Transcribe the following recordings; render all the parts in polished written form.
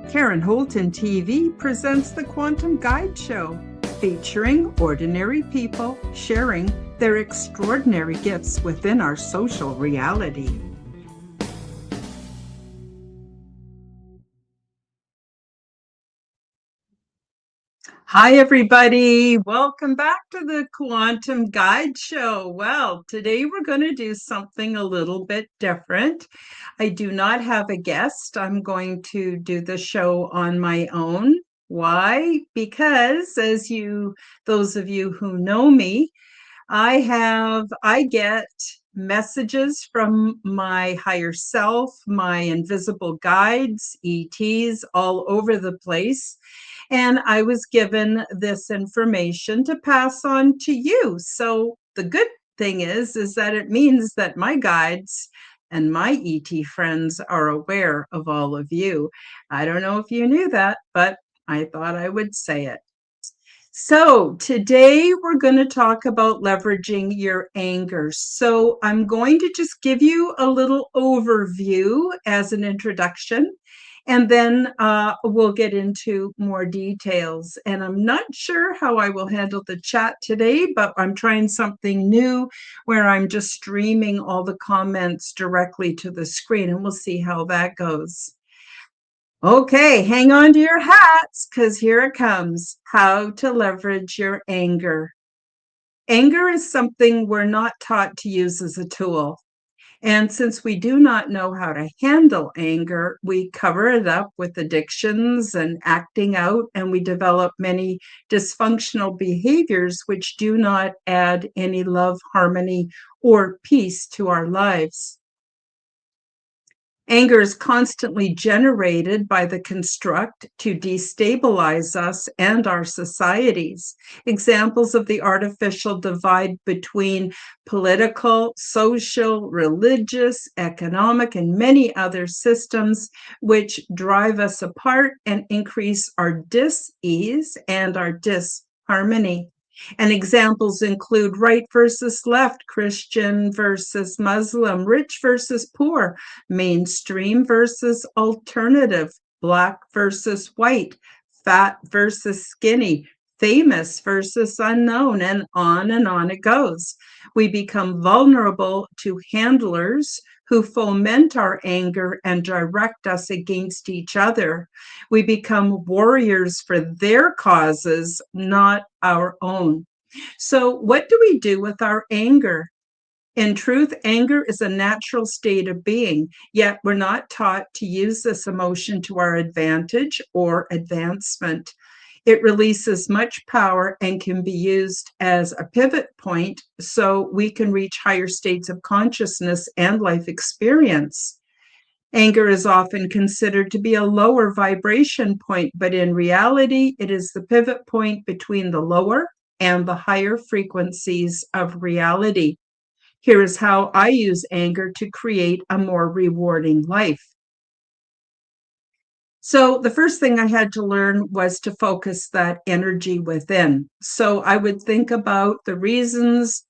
Karen Holton TV presents the Quantum Guide Show, featuring ordinary people sharing their extraordinary gifts within our social reality. Hi, everybody. Welcome back to the Quantum Guide Show. Well, today we're going to do something a little bit different. I do not have a guest. I'm going to do the show on my own. Why? Because those of you who know me, I get messages from my higher self, my invisible guides, ETs all over the place. And I was given this information to pass on to you. So the good thing is that it means that my guides and my ET friends are aware of all of you. I don't know if you knew that, but I thought I would say it. So today we're going to talk about leveraging your anger. So I'm going to just give you a little overview as an introduction, and then we'll get into more details. And I'm not sure how I will handle the chat today, but I'm trying something new where I'm just streaming all the comments directly to the screen, and we'll see how that goes. Okay, hang on to your hats because here it comes. How to leverage your anger. Anger is something we're not taught to use as a tool. And since we do not know how to handle anger, we cover it up with addictions and acting out, and we develop many dysfunctional behaviors which do not add any love, harmony, or peace to our lives. Anger is constantly generated by the construct to destabilize us and our societies. Examples of the artificial divide between political, social, religious, economic, and many other systems which drive us apart and increase our dis-ease and our disharmony. And examples include right versus left, Christian versus Muslim, rich versus poor, mainstream versus alternative, black versus white, fat versus skinny, famous versus unknown, and on it goes. We become vulnerable to handlers who foment our anger and direct us against each other. We become warriors for their causes, not our own. So, what do we do with our anger? In truth, anger is a natural state of being, yet we're not taught to use this emotion to our advantage or advancement. It releases much power and can be used as a pivot point so we can reach higher states of consciousness and life experience. Anger is often considered to be a lower vibration point, but in reality, it is the pivot point between the lower and the higher frequencies of reality. Here is how I use anger to create a more rewarding life. So the first thing I had to learn was to focus that energy within. So I would think about the reasons,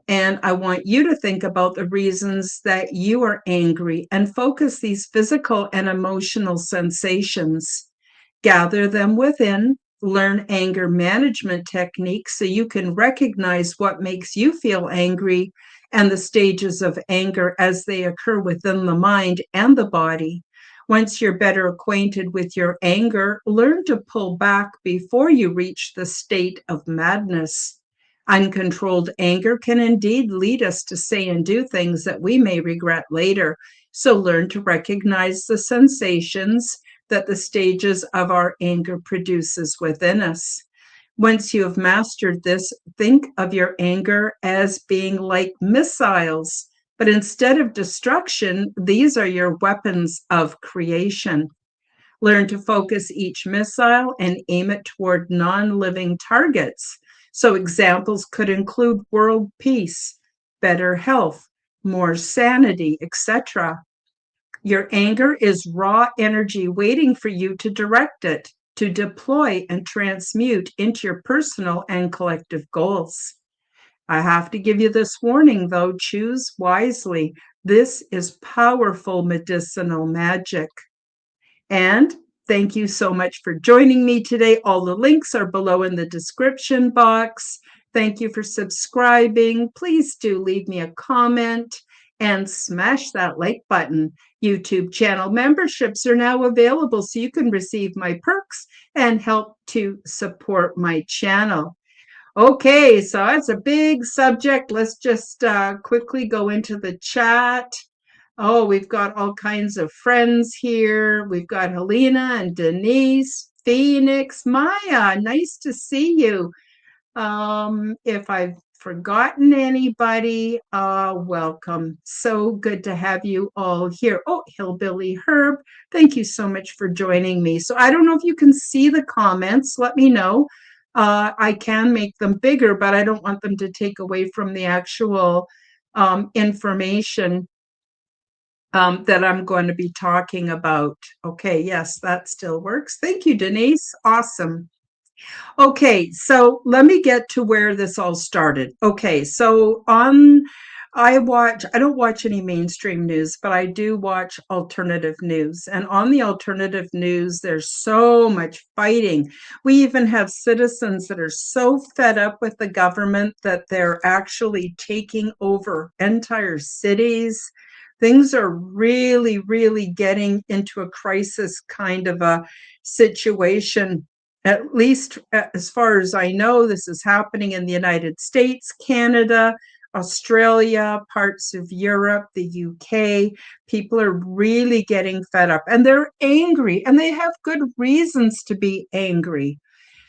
and I want you to think about the reasons that you are angry and focus these physical and emotional sensations. Gather them within, learn anger management techniques so you can recognize what makes you feel angry and the stages of anger as they occur within the mind and the body. Once you're better acquainted with your anger, learn to pull back before you reach the state of madness. Uncontrolled anger can indeed lead us to say and do things that we may regret later. So learn to recognize the sensations that the stages of our anger produces within us. Once you have mastered this, think of your anger as being like missiles, but instead of destruction, these are your weapons of creation. Learn to focus each missile and aim it toward non-living targets. So examples could include world peace, better health, more sanity, etc. Your anger is raw energy waiting for you to direct it, to deploy and transmute into your personal and collective goals. I have to give you this warning, though, choose wisely. This is powerful medicinal magic. And Thank you so much for joining me today. All the links are below in the description box. Thank you for subscribing. Please do leave me a comment and smash that like button. YouTube channel memberships are now available so you can receive my perks and help to support my channel. Okay, so that's a big subject. Let's just quickly go into the chat. Oh, we've got all kinds of friends here. We've got Helena and Denise, Phoenix, Maya. Nice to see you. If I've forgotten anybody, welcome. So good to have you all here. Oh, Hillbilly Herb, thank you so much for joining me. So I don't know if you can see the comments. Let me know. I can make them bigger, but I don't want them to take away from the actual information that I'm going to be talking about. Okay, yes, that still works. Thank you, Denise. Awesome. Okay, so let me get to where this all started. Okay, so I don't watch any mainstream news, but I do watch alternative news. And on the alternative news, there's so much fighting. We even have citizens that are so fed up with the government that they're actually taking over entire cities. Things are really, really getting into a crisis kind of a situation. At least as far as I know, this is happening in the United States, Canada, Australia, parts of Europe, the UK. People are really getting fed up and they're angry, and they have good reasons to be angry.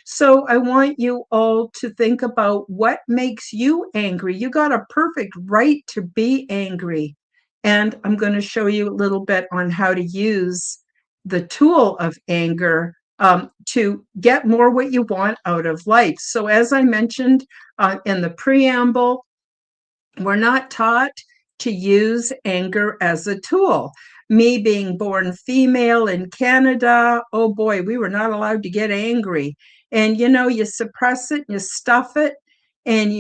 So I want you all to think about what makes you angry. You got a perfect right to be angry. And I'm going to show you a little bit on how to use the tool of anger to get more what you want out of life. So as I mentioned in the preamble, we're not taught to use anger as a tool. Me being born female in Canada, oh boy, we were not allowed to get angry. And you suppress it, you stuff it, and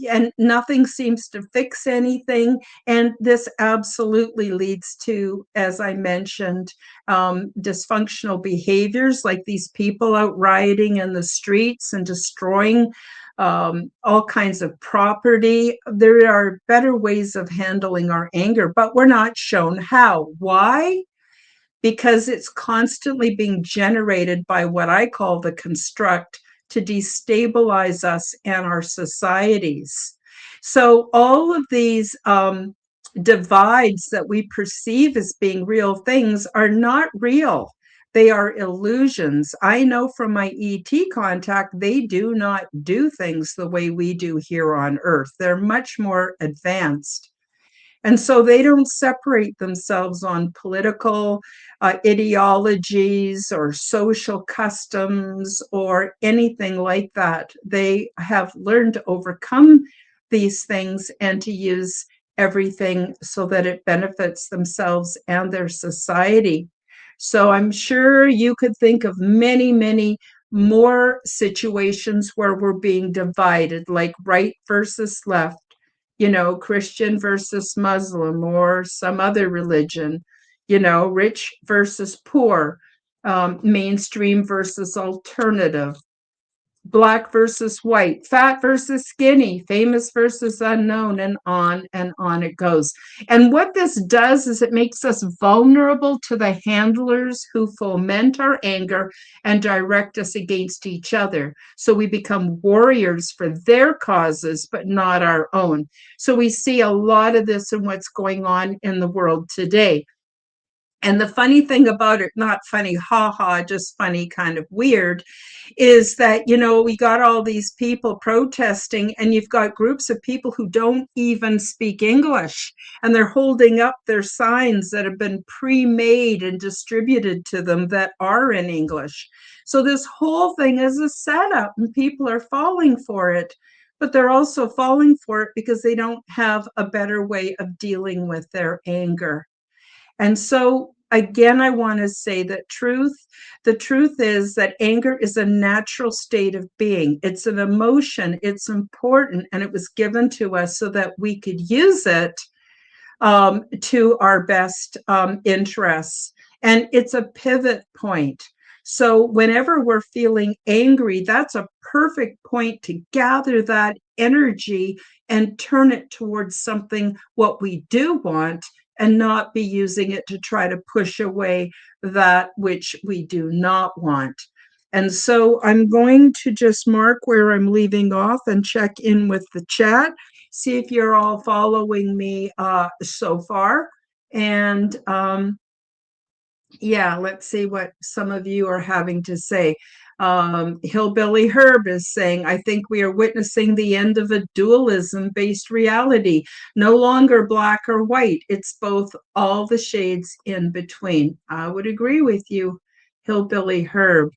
and nothing seems to fix anything. And this absolutely leads to, as I mentioned, dysfunctional behaviors like these people out rioting in the streets and destroying all kinds of property. There are better ways of handling our anger, but we're not shown how. Why? Because it's constantly being generated by what I call the construct to destabilize us and our societies. So all of these divides that we perceive as being real things are not real. They are illusions. I know from my ET contact, they do not do things the way we do here on Earth. They're much more advanced. And so they don't separate themselves on political ideologies or social customs or anything like that. They have learned to overcome these things and to use everything so that it benefits themselves and their society. So I'm sure you could think of many, many more situations where we're being divided, like right versus left, Christian versus Muslim or some other religion, rich versus poor, mainstream versus alternative, black versus white, fat versus skinny, famous versus unknown, and on it goes. And what this does is it makes us vulnerable to the handlers who foment our anger and direct us against each other. So we become warriors for their causes, but not our own. So we see a lot of this in what's going on in the world today. And the funny thing about it, not funny, haha, just funny, kind of weird, is that, we got all these people protesting, and you've got groups of people who don't even speak English, and they're holding up their signs that have been pre-made and distributed to them that are in English. So this whole thing is a setup, and people are falling for it. But they're also falling for it because they don't have a better way of dealing with their anger. And so, again, I want to say that the truth is that anger is a natural state of being. It's an emotion. It's important. And it was given to us so that we could use it to our best interests. and it's a pivot point. So whenever we're feeling angry, that's a perfect point to gather that energy and turn it towards something what we do want, and not be using it to try to push away that which we do not want. And so I'm going to just mark where I'm leaving off and check in with the chat, see if you're all following me so far. And yeah, let's see what some of you are having to say. Hillbilly Herb is saying, I think we are witnessing the end of a dualism-based reality. No longer black or white. It's both, all the shades in between. I would agree with you, Hillbilly Herb.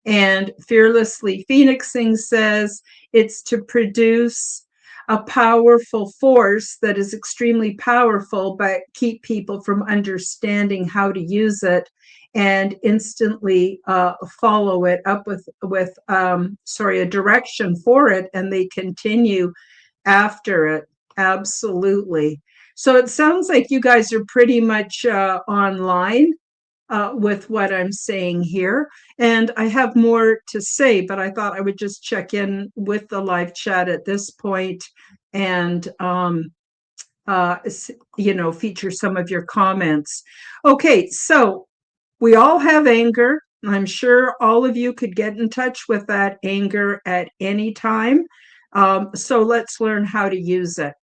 And Fearlessly Phoenixing says, it's to produce a powerful force that is extremely powerful, but keep people from understanding how to use it and instantly follow it up with a direction for it, and they continue after it. Absolutely. So it sounds like you guys are pretty much online with what I'm saying here. And I have more to say, but I thought I would just check in with the live chat at this point and, feature some of your comments. Okay, so we all have anger. I'm sure all of you could get in touch with that anger at any time. So let's learn how to use it.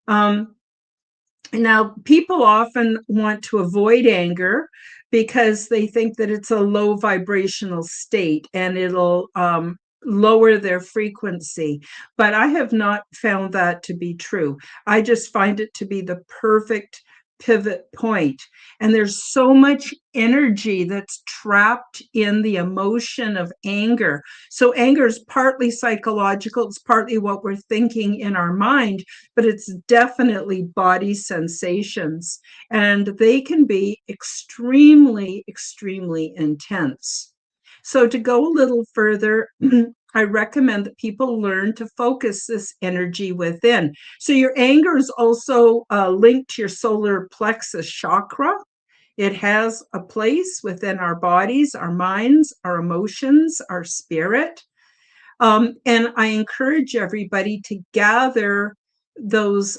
Now, people often want to avoid anger because they think that it's a low vibrational state and it'll lower their frequency. But I have not found that to be true. I just find it to be the perfect pivot point. And there's so much energy that's trapped in the emotion of anger. So anger is partly psychological, it's partly what we're thinking in our mind, but it's definitely body sensations. And they can be extremely, extremely intense. So to go a little further, I recommend that people learn to focus this energy within. So your anger is also linked to your solar plexus chakra. It has a place within our bodies, our minds, our emotions, our spirit. And I encourage everybody to gather those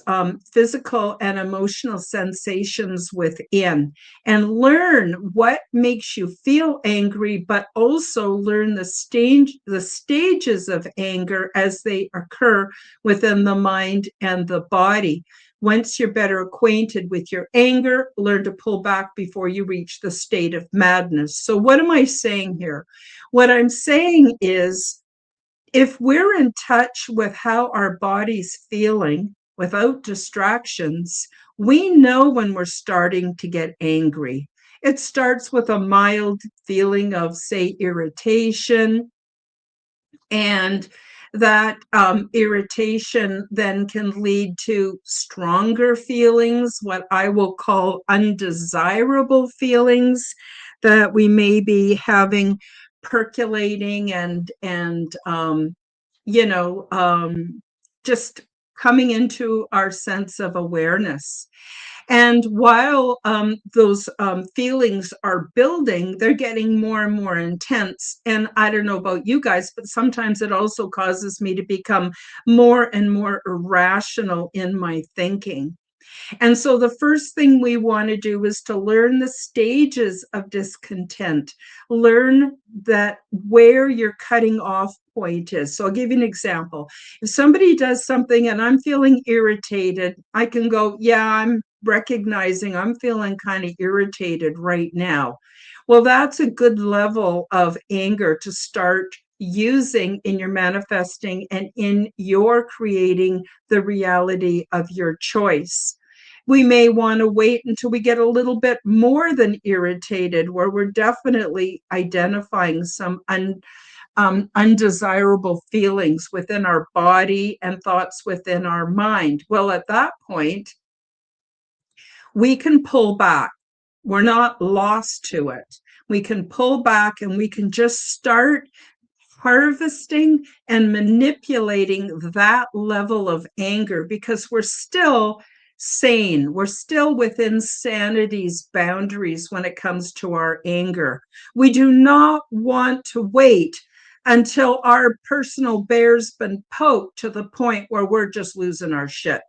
physical and emotional sensations within and learn what makes you feel angry, but also learn the stages of anger as they occur within the mind and the body. Once you're better acquainted with your anger, learn to pull back before you reach the state of madness. So what am I saying here? What I'm saying is, if we're in touch with how our body's feeling without distractions, we know when we're starting to get angry. It starts with a mild feeling of, say, irritation, and that irritation then can lead to stronger feelings, what I will call undesirable feelings that we may be having percolating and just coming into our sense of awareness. And while those feelings are building, they're getting more and more intense. And I don't know about you guys, but sometimes it also causes me to become more and more irrational in my thinking. And so the first thing we want to do is to learn the stages of discontent, learn that where your cutting off point is. So I'll give you an example. If somebody does something and I'm feeling irritated, I can go, yeah, I'm recognizing I'm feeling kind of irritated right now. Well, that's a good level of anger to start using in your manifesting and in your creating the reality of your choice. We may want to wait until we get a little bit more than irritated, where we're definitely identifying some undesirable feelings within our body and thoughts within our mind. Well, at that point, we can pull back. We're not lost to it. We can pull back and we can just start harvesting and manipulating that level of anger, because we're still sane. We're still within sanity's boundaries when it comes to our anger. We do not want to wait until our personal bear's been poked to the point where we're just losing our shit.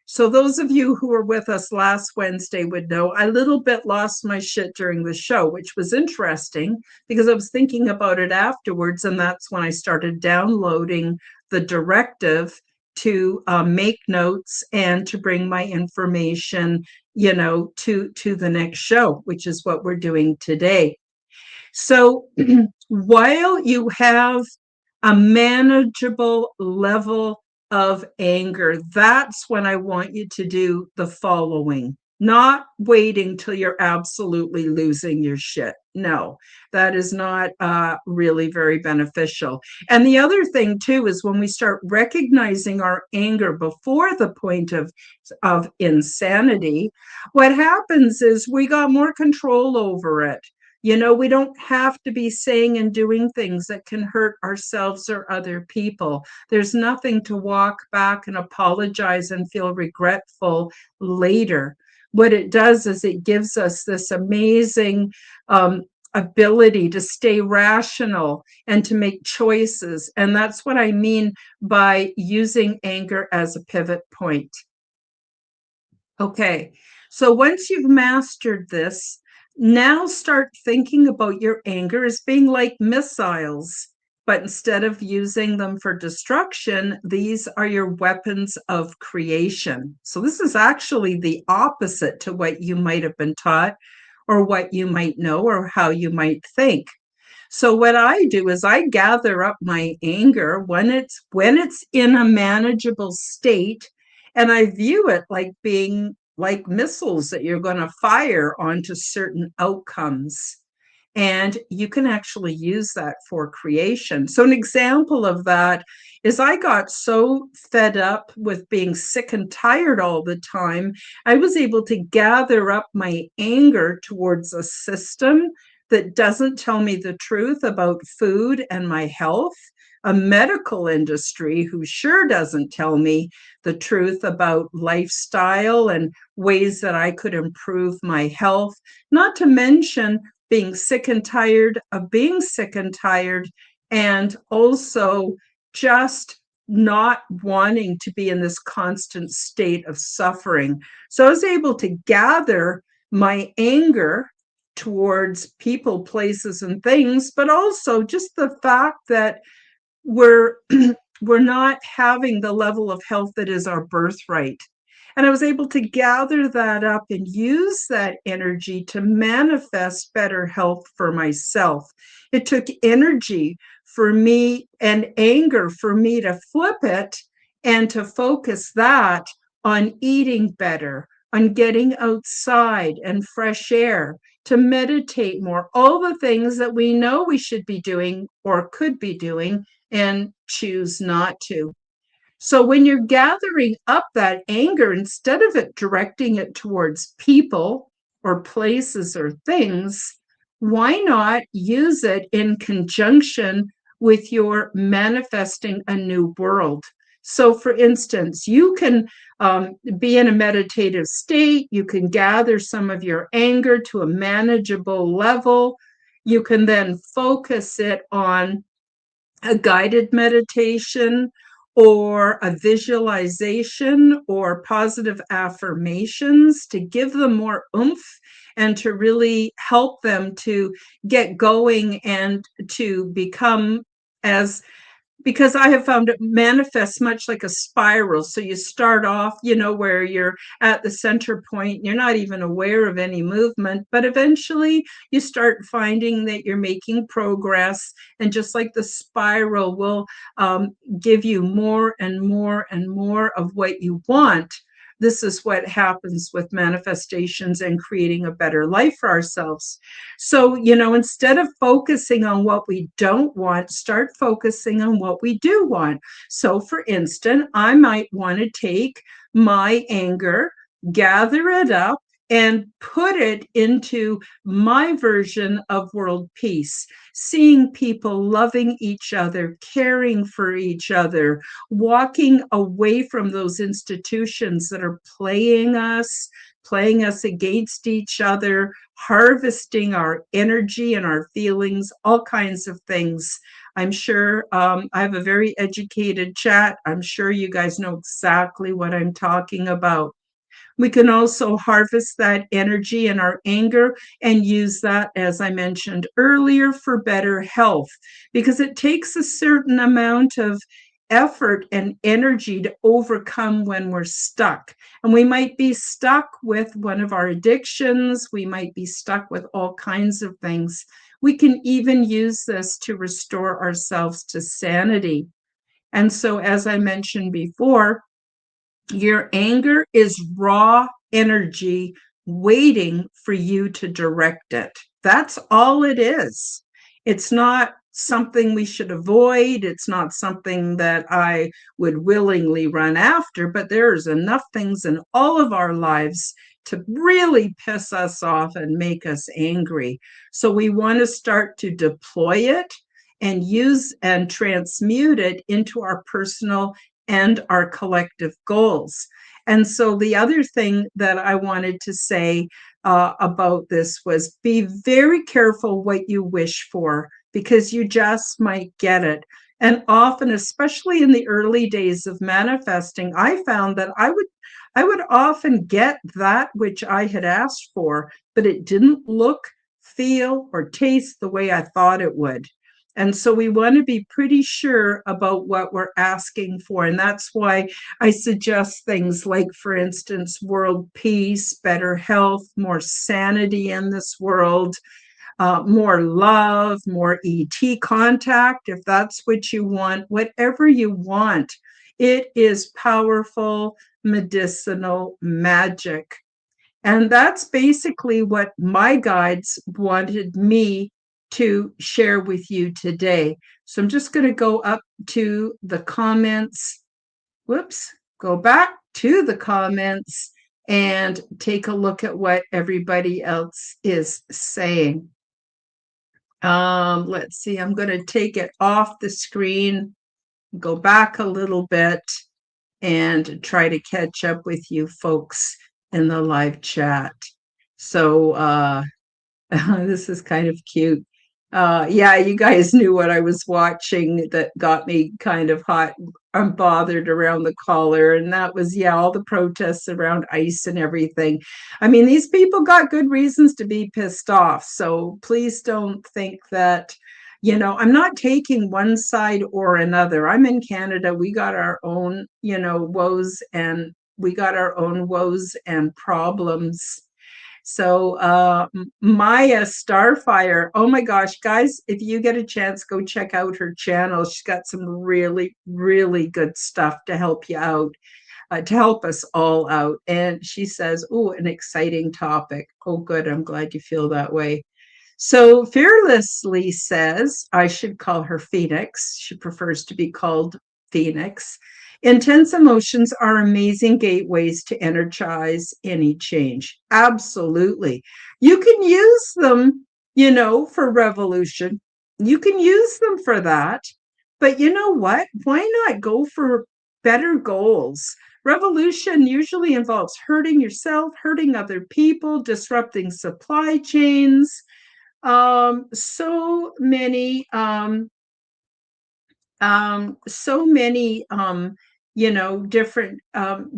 So those of you who were with us last Wednesday would know I little bit lost my shit during the show, which was interesting because I was thinking about it afterwards, and that's when I started downloading the directive to make notes and to bring my information, to the next show, which is what we're doing today. So while you have a manageable level of anger, that's when I want you to do the following. Not waiting till you're absolutely losing your shit. No, that is not really very beneficial. And the other thing, too, is when we start recognizing our anger before the point of insanity, what happens is we got more control over it. We don't have to be saying and doing things that can hurt ourselves or other people. There's nothing to walk back and apologize and feel regretful later. What it does is it gives us this amazing ability to stay rational and to make choices. And that's what I mean by using anger as a pivot point. Okay, so once you've mastered this, now start thinking about your anger as being like missiles, but instead of using them for destruction, these are your weapons of creation. So this is actually the opposite to what you might have been taught or what you might know or how you might think. So what I do is I gather up my anger when it's in a manageable state, and I view it like being like missiles that you're going to fire onto certain outcomes. And you can actually use that for creation. So an example of that is I got so fed up with being sick and tired all the time, I was able to gather up my anger towards a system that doesn't tell me the truth about food and my health, a medical industry who sure doesn't tell me the truth about lifestyle and ways that I could improve my health, not to mention being sick and tired of being sick and tired, and also just not wanting to be in this constant state of suffering. So I was able to gather my anger towards people, places, and things, but also just the fact that we're we're not having the level of health that is our birthright. And I was able to gather that up and use that energy to manifest better health for myself. It took energy for me and anger for me to flip it and to focus that on eating better, on getting outside and fresh air, to meditate more, all the things that we know we should be doing or could be doing and choose not to. So when you're gathering up that anger, instead of it directing it towards people or places or things, why not use it in conjunction with your manifesting a new world? So for instance, you can be in a meditative state. You can gather some of your anger to a manageable level. You can then focus it on a guided meditation or a visualization or positive affirmations to give them more oomph and to really help them to get going and to become as because I have found it manifests much like a spiral. So you start off, where you're at the center point, you're not even aware of any movement, but eventually you start finding that you're making progress. And just like the spiral will give you more and more and more of what you want, this is what happens with manifestations and creating a better life for ourselves. So, instead of focusing on what we don't want, start focusing on what we do want. So, for instance, I might want to take my anger, gather it up, and put it into my version of world peace, seeing people loving each other, caring for each other, walking away from those institutions that are playing us against each other, harvesting our energy and our feelings, all kinds of things. I'm sure I have a very educated chat. I'm sure you guys know exactly what I'm talking about. We can also harvest that energy and our anger and use that, as I mentioned earlier, for better health, because it takes a certain amount of effort and energy to overcome when we're stuck. And we might be stuck with one of our addictions. We might be stuck with all kinds of things. We can even use this to restore ourselves to sanity. And so, as I mentioned before, your anger is raw energy waiting for you to direct it. That's all it is. It's not something we should avoid. It's not something that I would willingly run after, but there's enough things in all of our lives to really piss us off and make us angry. So we want to start to deploy it and use and transmute it into our personal and our collective goals. And so the other thing that I wanted to say about this was be very careful what you wish for, because you just might get it. And often, especially in the early days of manifesting, I found that I would often get that which I had asked for, but it didn't look, feel, or taste the way I thought it would. And so we want to be pretty sure about what we're asking for. And that's why I suggest things like, for instance, world peace, better health, more sanity in this world, more love, more ET contact, if that's what you want, whatever you want. It is powerful, medicinal magic. And that's basically what my guides wanted me to share with you today. So I'm just going to go up to the comments. Whoops, go back to the comments and take a look at what everybody else is saying. Let's see, I'm going to take it off the screen, go back a little bit, and try to catch up with you folks in the live chat. So this is kind of cute. Yeah, you guys knew what I was watching that got me kind of hot and bothered around the collar. And that was, yeah, all the protests around ICE and everything. I mean, these people got good reasons to be pissed off. So please don't think that, I'm not taking one side or another. I'm in Canada. We got our own, woes, and we got our own woes and problems. So Maya Starfire, oh my gosh, guys, if you get a chance, go check out her channel. She's got some really, really good stuff to help you out, to help us all out. And she says, oh, an exciting topic. Oh, good. I'm glad you feel that way. So Fearlessly says, I should call her Phoenix. She prefers to be called Phoenix. Intense emotions are amazing gateways to energize any change. Absolutely. You can use them, for revolution. You can use them for that. But you know what? Why not go for better goals? Revolution usually involves hurting yourself, hurting other people, disrupting supply chains. So many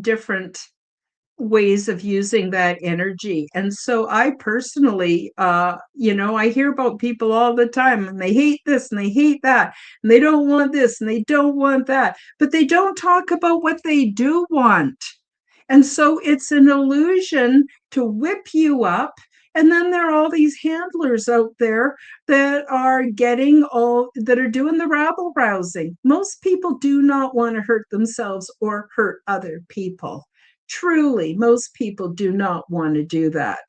different ways of using that energy. And so I personally, I hear about people all the time, and they hate this and they hate that, and they don't want this and they don't want that, but they don't talk about what they do want. And so it's an illusion to whip you up. And then there are all these handlers out there that are doing the rabble rousing. Most people do not want to hurt themselves or hurt other people. Truly, most people do not want to do that.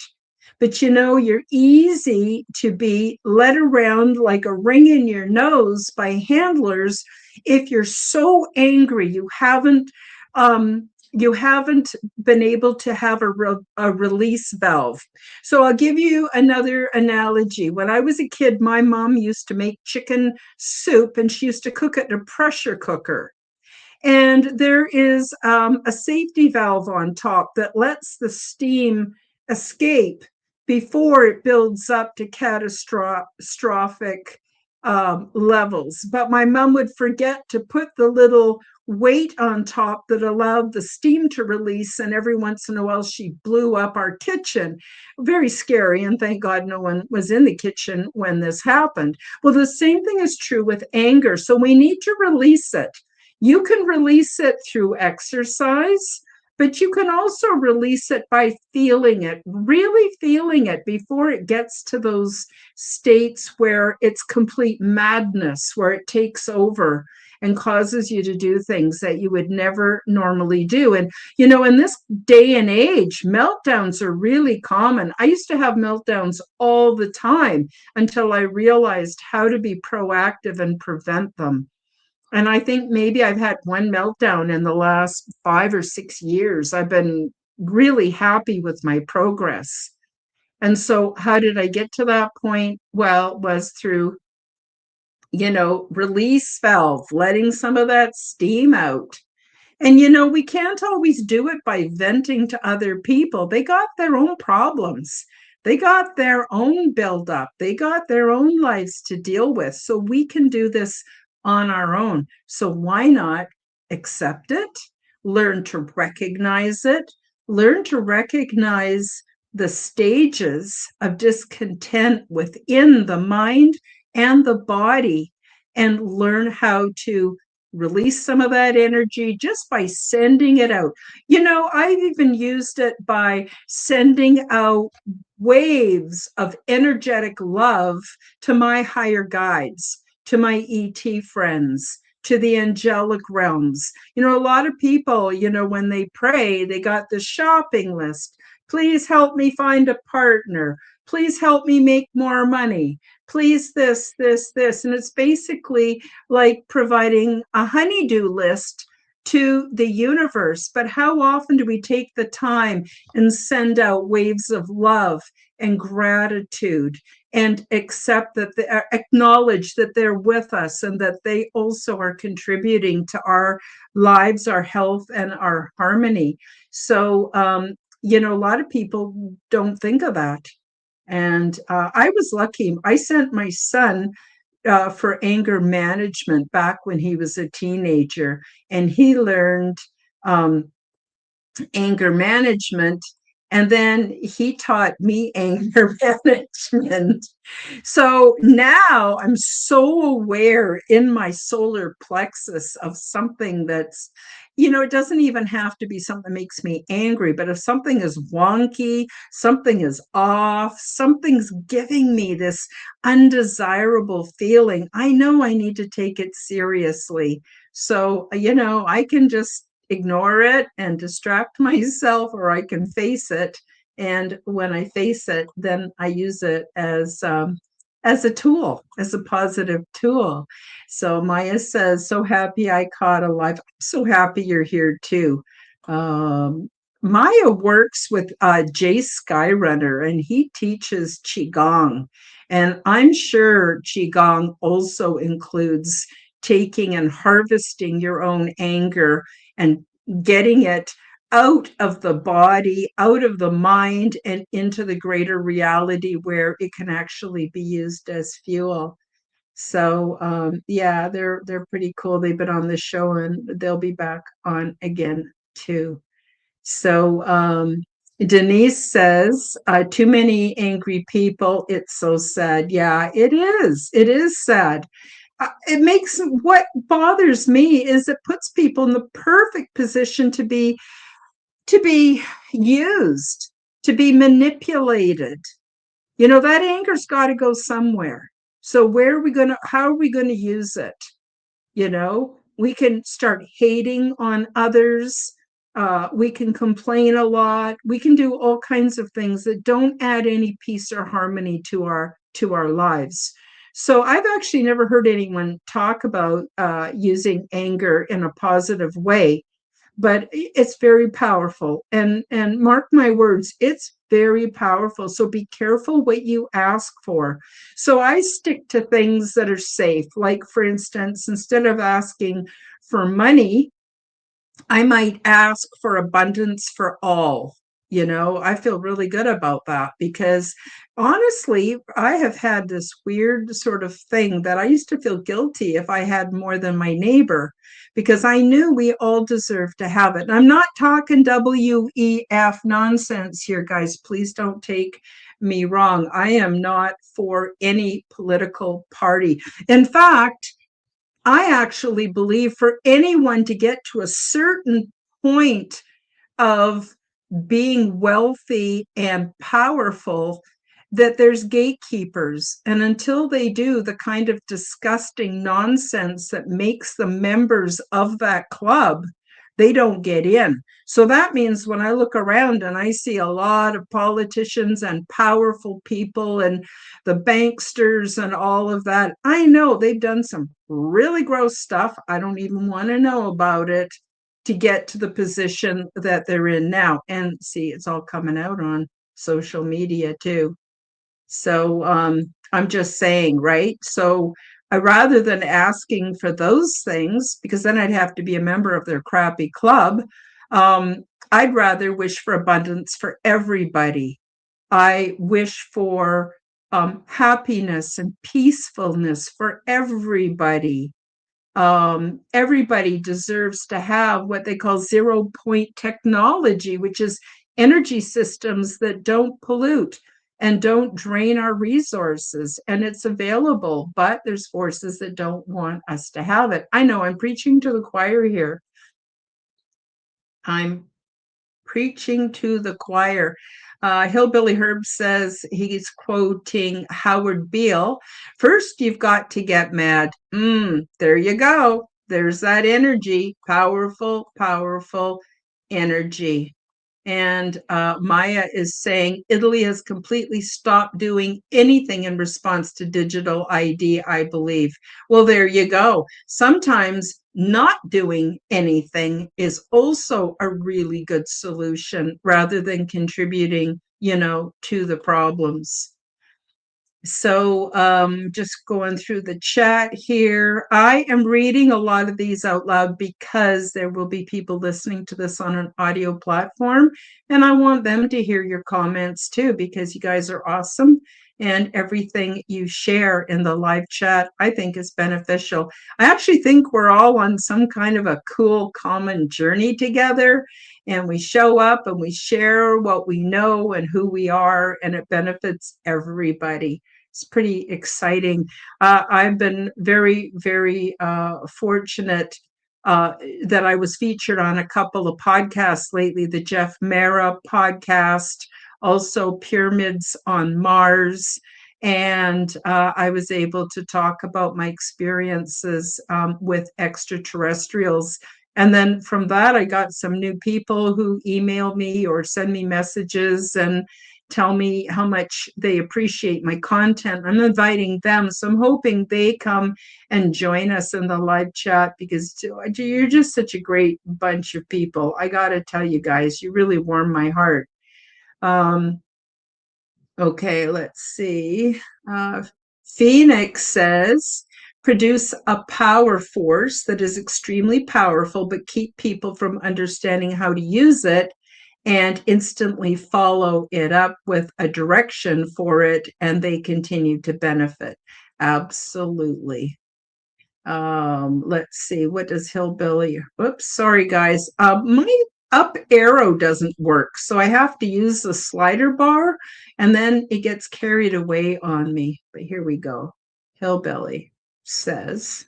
But you're easy to be led around like a ring in your nose by handlers if you're so angry you haven't you haven't been able to have a release valve. So I'll give you another analogy. When I was a kid, my mom used to make chicken soup, and she used to cook it in a pressure cooker. And there is a safety valve on top that lets the steam escape before it builds up to catastrophic levels. But my mom would forget to put the little weight on top that allowed the steam to release, and every once in a while she blew up our kitchen. Very scary, and thank God no one was in the kitchen when this happened. Well, the same thing is true with anger, so we need to release it. You can release it through exercise, but you can also release it by feeling it, really feeling it before it gets to those states where it's complete madness, where it takes over and causes you to do things that you would never normally do. And, in this day and age, meltdowns are really common. I used to have meltdowns all the time until I realized how to be proactive and prevent them. And I think maybe I've had one meltdown in the last 5 or 6 years. I've been really happy with my progress. And so, how did I get to that point? Well, it was through, release valve, letting some of that steam out. And, we can't always do it by venting to other people. They got their own problems. They got their own buildup. They got their own lives to deal with. So we can do this on our own. So why not accept it, learn to recognize it, learn to recognize the stages of discontent within the mind and the body, and learn how to release some of that energy just by sending it out. I've even used it by sending out waves of energetic love to my higher guides, to my ET friends, to the angelic realms. A lot of people, when they pray, they got the shopping list. Please help me find a partner. Please help me make more money. Please this, this, this. And it's basically like providing a honeydew list to the universe. But how often do we take the time and send out waves of love and gratitude and accept that acknowledge that they're with us and that they also are contributing to our lives, our health, and our harmony? So, a lot of people don't think of that. And I was lucky. I sent my son for anger management back when he was a teenager, and he learned um, anger management, and then he taught me anger management. So now I'm so aware in my solar plexus of something that's, it doesn't even have to be something that makes me angry, but if something is wonky, something is off, something's giving me this undesirable feeling, I know I need to take it seriously. So, I can just ignore it and distract myself, or I can face it. And when I face it, then I use it as a tool, as a positive tool. So Maya says, so happy I caught a life. I'm so happy you're here too. Maya works with Jay Skyrunner, and he teaches Qigong. And I'm sure Qigong also includes taking and harvesting your own anger and getting it out of the body, out of the mind, and into the greater reality where it can actually be used as fuel. So yeah, they're pretty cool. They've been on the show, and they'll be back on again too. So Denise says, too many angry people. It's so sad. Yeah, it is. It is sad. It makes, what bothers me is it puts people in the perfect position to be used, to be manipulated. That anger's got to go somewhere. So how are we going to use it? We can start hating on others. We can complain a lot. We can do all kinds of things that don't add any peace or harmony to our lives. So I've actually never heard anyone talk about using anger in a positive way. but it's very powerful. And mark my words, it's very powerful. So be careful what you ask for. So I stick to things that are safe. Like, for instance, instead of asking for money, I might ask for abundance for all. I feel really good about that because honestly, I have had this weird sort of thing that I used to feel guilty if I had more than my neighbor because I knew we all deserve to have it. And I'm not talking WEF nonsense here, guys. Please don't take me wrong. I am not for any political party. In fact, I actually believe for anyone to get to a certain point of being wealthy and powerful, that there's gatekeepers. And until they do the kind of disgusting nonsense that makes them members of that club, they don't get in. So that means when I look around and I see a lot of politicians and powerful people and the banksters and all of that, I know they've done some really gross stuff. I don't even want to know about it to get to the position that they're in now. And see, it's all coming out on social media too. So I'm just saying, right? So rather than asking for those things, because then I'd have to be a member of their crappy club, I'd rather wish for abundance for everybody. I wish for happiness and peacefulness for everybody. Everybody deserves to have what they call 0 point technology, which is energy systems that don't pollute and don't drain our resources. And it's available, but there's forces that don't want us to have it. I know I'm preaching to the choir here. I'm preaching to the choir. Hillbilly Herb says he's quoting Howard Beale. First, you've got to get mad. There you go. There's that energy. Powerful, powerful energy. And Maya is saying Italy has completely stopped doing anything in response to digital ID, I believe. Well, there you go. Sometimes not doing anything is also a really good solution rather than contributing, to the problems. So just going through the chat here. I am reading a lot of these out loud because there will be people listening to this on an audio platform. And I want them to hear your comments too, because you guys are awesome. And everything you share in the live chat, I think is beneficial. I actually think we're all on some kind of a cool, common journey together. And we show up and we share what we know and who we are, and it benefits everybody. It's pretty exciting. I've been very, very fortunate that I was featured on a couple of podcasts lately, the Jeff Mara podcast, also Pyramids on Mars. And I was able to talk about my experiences with extraterrestrials. And then from that, I got some new people who email me or send me messages and tell me how much they appreciate my content. I'm inviting them. So I'm hoping they come and join us in the live chat because you're just such a great bunch of people. I got to tell you guys, you really warm my heart. Okay, let's see. Phoenix says, produce a power force that is extremely powerful, but keep people from understanding how to use it and instantly follow it up with a direction for it, and they continue to benefit. Absolutely. Let's see, what does Hillbilly? Whoops, sorry guys. My up arrow doesn't work, so I have to use the slider bar, and then it gets carried away on me. But here we go. Hillbilly says,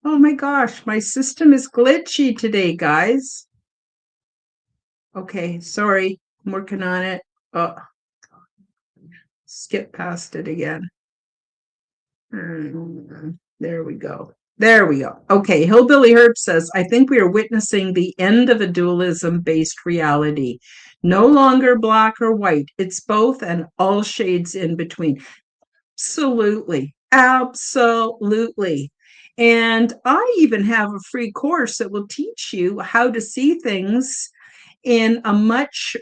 oh my gosh, my system is glitchy today, guys. Okay, sorry, I'm working on it. Oh, skip past it again. There we go. There we go. Okay, Hillbilly Herb says, I think we are witnessing the end of a dualism-based reality. No longer black or white. It's both and all shades in between. Absolutely. Absolutely. And I even have a free course that will teach you how to see things in a much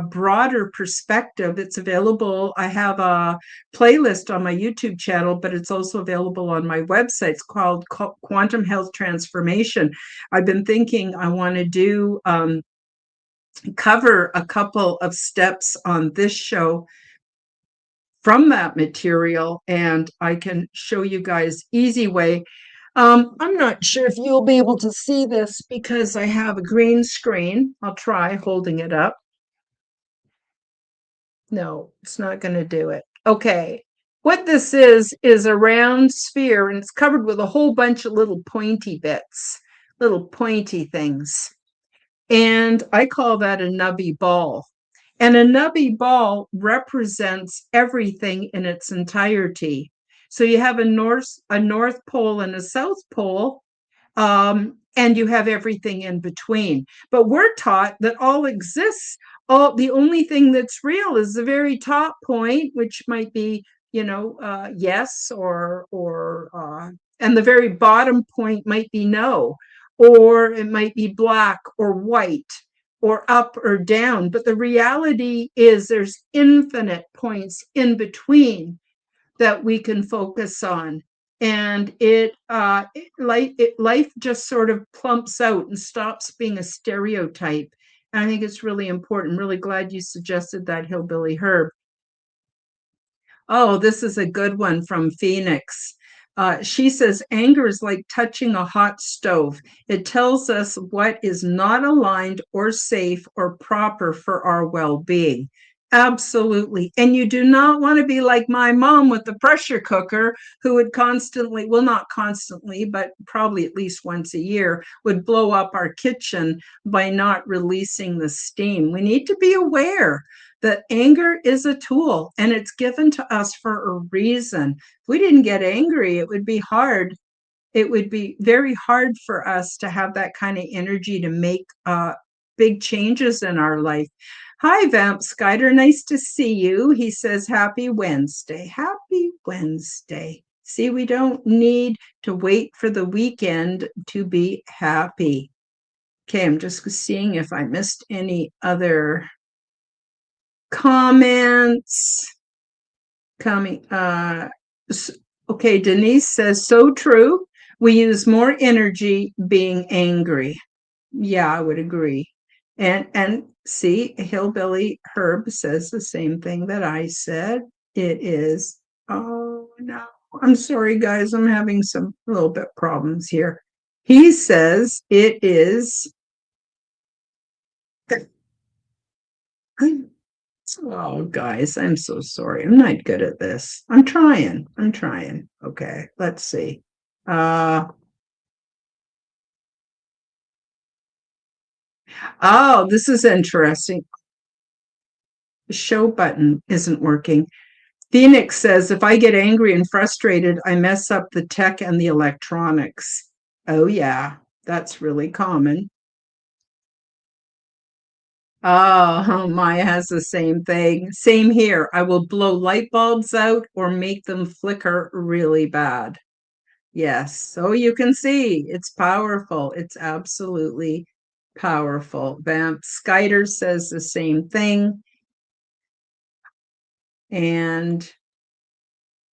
broader perspective. It's available. I have a playlist on my YouTube channel, but it's also available on my website. It's called Quantum Health Transformation. I've been thinking I want to do cover a couple of steps on this show from that material, and I can show you guys easy way. I'm not sure if you'll be able to see this because I have a green screen. I'll try holding it up. No, it's not going to do it. Okay. What this is a round sphere, and it's covered with a whole bunch of little pointy bits, little pointy things. And I call that a nubby ball. And a nubby ball represents everything in its entirety. So you have a north pole and a south pole, and you have everything in between. But we're taught that all exists. The only thing that's real is the very top point, which might be, yes, and the very bottom point might be no, or it might be black or white or up or down. But the reality is there's infinite points in between that we can focus on. And life just sort of plumps out and stops being a stereotype. And I think it's really important. I'm really glad you suggested that, Hillbilly Herb. Oh, this is a good one from Phoenix. She says, anger is like touching a hot stove. It tells us what is not aligned or safe or proper for our well-being. Absolutely. And you do not want to be like my mom with the pressure cooker, who would constantly, well, not constantly, but probably at least once a year, would blow up our kitchen by not releasing the steam. We need to be aware that anger is a tool, and it's given to us for a reason. If we didn't get angry, it would be hard. It would be very hard for us to have that kind of energy to make big changes in our life. Hi, Vamp Skyder. Nice to see you. He says, happy Wednesday. Happy Wednesday. See, we don't need to wait for the weekend to be happy. Okay, I'm just seeing if I missed any other comments coming. Okay, Denise says, so true. We use more energy being angry. Yeah, I would agree. And see, Hillbilly Herb says the same thing that I said. It is, oh no, I'm sorry, guys. I'm having some little bit problems here. He says it is. Oh, guys, I'm so sorry. I'm not good at this. I'm trying. Okay, let's see. Oh, this is interesting. The show button isn't working. Phoenix says, if I get angry and frustrated, I mess up the tech and the electronics. Oh, yeah, that's really common. Oh, Maya has the same thing. Same here. I will blow light bulbs out or make them flicker really bad. Yes. So you can see it's powerful. It's absolutely powerful. Vamp Skyder says the same thing. And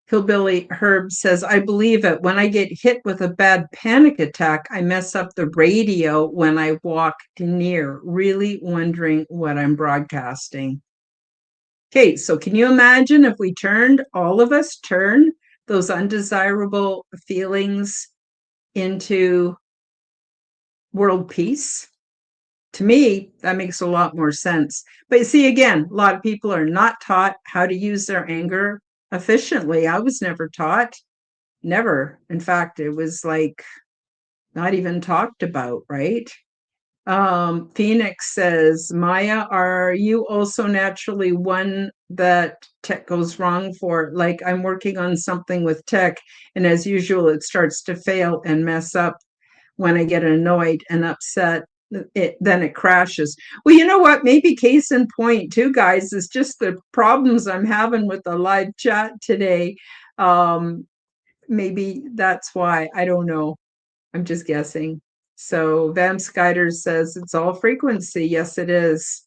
Hillbilly Herb says, I believe it. When I get hit with a bad panic attack, I mess up the radio when I walk near, really wondering what I'm broadcasting. Okay, so can you imagine if we all of us turn those undesirable feelings into world peace? To me, that makes a lot more sense. But you see, again, a lot of people are not taught how to use their anger efficiently. I was never taught, never. In fact, it was like not even talked about, right? Phoenix says, Maya, are you also naturally one that tech goes wrong for? Like, I'm working on something with tech, and as usual, it starts to fail and mess up. When I get annoyed and upset, then it crashes. Well, you know what? Maybe case in point, too, guys, is just the problems I'm having with the live chat today. maybe that's why. I don't know. I'm just guessing. So Vam Skyder says it's all frequency. Yes, it is.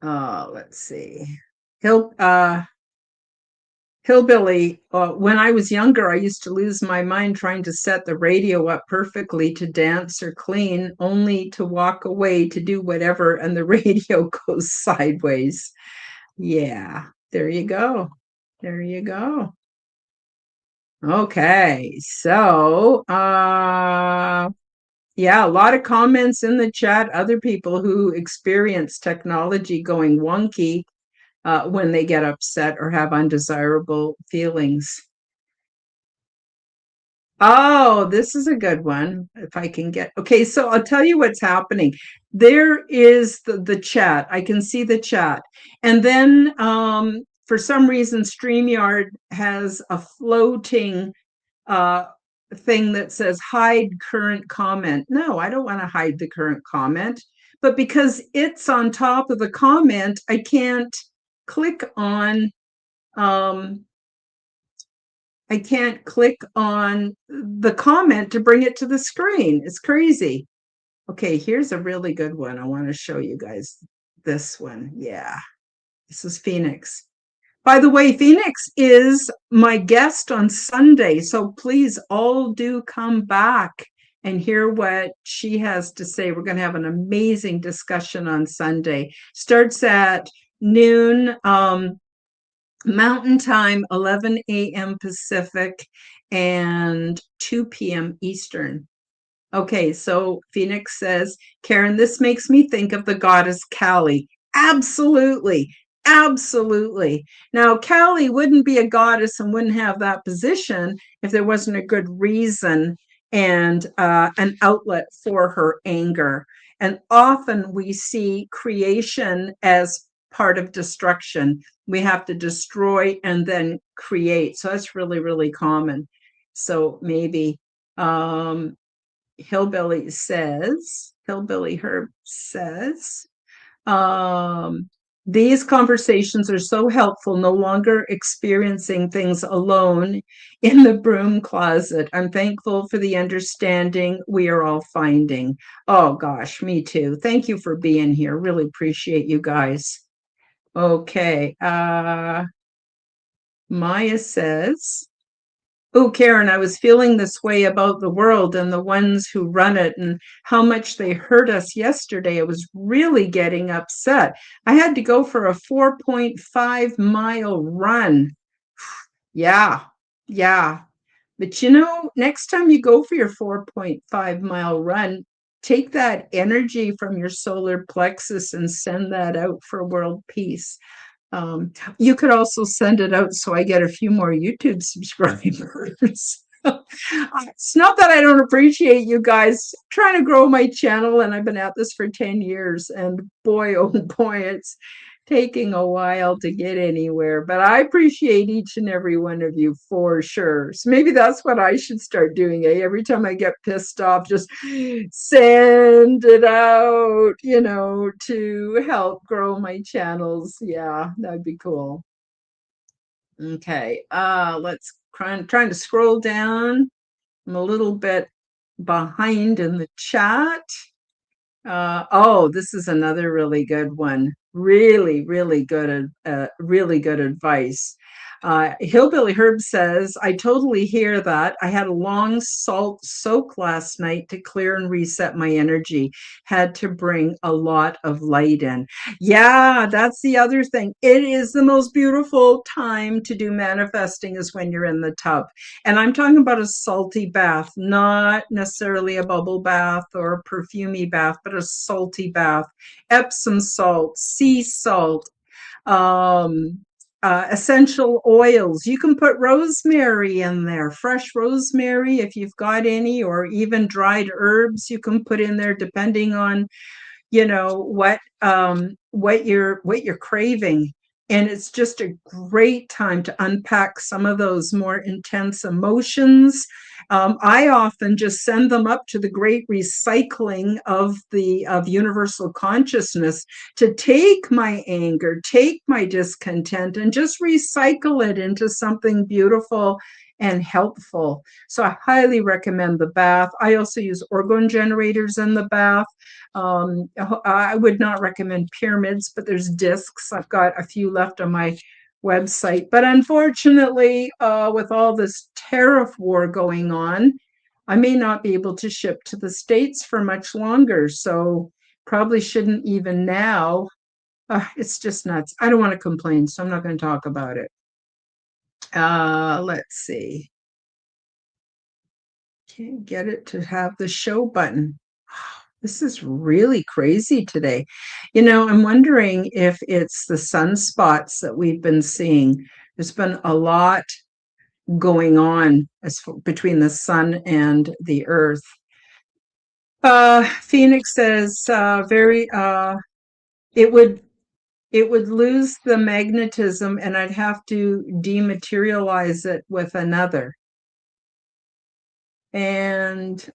Let's see. Hill Hillbilly, when I was younger, I used to lose my mind trying to set the radio up perfectly to dance or clean, only to walk away to do whatever, and the radio goes sideways. Yeah, there you go. There you go. Okay, so yeah, a lot of comments in the chat, other people who experience technology going wonky when they get upset or have undesirable feelings. Oh, this is a good one. If I can get, okay, so I'll tell you what's happening. There is the chat. I can see the chat. And then for some reason, StreamYard has a floating uh, thing that says hide current comment. No, I don't want to hide the current comment. But because it's on top of the comment, I can't click on um, I can't click on the comment to bring it to the screen. It's crazy. Okay, here's a really good one. I want to show you guys this one. Yeah, this is Phoenix. By the way, Phoenix is my guest on Sunday, so please all do come back and hear what she has to say. We're going to have an amazing discussion on Sunday. Starts at noon. Mountain Time, 11 a.m. Pacific, and 2 p.m. Eastern. Okay, so Phoenix says, Karen, this makes me think of the goddess Kali. Absolutely. Absolutely. Now, Kali wouldn't be a goddess and wouldn't have that position if there wasn't a good reason and an outlet for her anger. And often we see creation as part of destruction. We have to destroy and then create. So that's really, really common. So maybe Hillbilly Herb says, these conversations are so helpful, no longer experiencing things alone in the broom closet. I'm thankful for the understanding we are all finding. Oh gosh, me too. Thank you for being here. Really appreciate you guys. Okay. Maya says, oh, Karen, I was feeling this way about the world and the ones who run it and how much they hurt us yesterday. I was really getting upset. I had to go for a 4.5-mile run. Yeah, yeah. But next time you go for your 4.5-mile run, take that energy from your solar plexus and send that out for world peace. You could also send it out so I get a few more YouTube subscribers. It's not that I don't appreciate you guys. I'm trying to grow my channel, and I've been at this for 10 years. And boy, oh boy, it's taking a while to get anywhere. But I appreciate each and every one of you for sure. So maybe that's what I should start doing. Every time I get pissed off, just send it out, to help grow my channels. Yeah, that'd be cool. Okay, let's trying to scroll down. I'm a little bit behind in the chat. Oh, this is another really good one. Really, really good advice. Hillbilly Herb says, I totally hear that. I had a long salt soak last night to clear and reset my energy. Had to bring a lot of light in. Yeah, that's the other thing. It is the most beautiful time to do manifesting is when you're in the tub. And I'm talking about a salty bath, not necessarily a bubble bath or a perfumey bath, but a salty bath. Epsom salt, sea salt, essential oils. You can put rosemary in there, fresh rosemary if you've got any, or even dried herbs you can put in there depending on what you're craving. And it's just a great time to unpack some of those more intense emotions. I often just send them up to the great recycling of universal consciousness to take my anger, take my discontent, and just recycle it into something beautiful and helpful. So I highly recommend the bath. I also use orgone generators in the bath. I would not recommend pyramids, but there's discs. I've got a few left on my website. But unfortunately, with all this tariff war going on, I may not be able to ship to the States for much longer. So probably shouldn't even now. It's just nuts. I don't want to complain, so I'm not going to talk about it. Let's see. Can't get it to have the show button. This is really crazy today. I'm wondering if it's the sunspots that we've been seeing. There's been a lot going on between the sun and the earth. Phoenix says it would lose the magnetism and I'd have to dematerialize it with another. And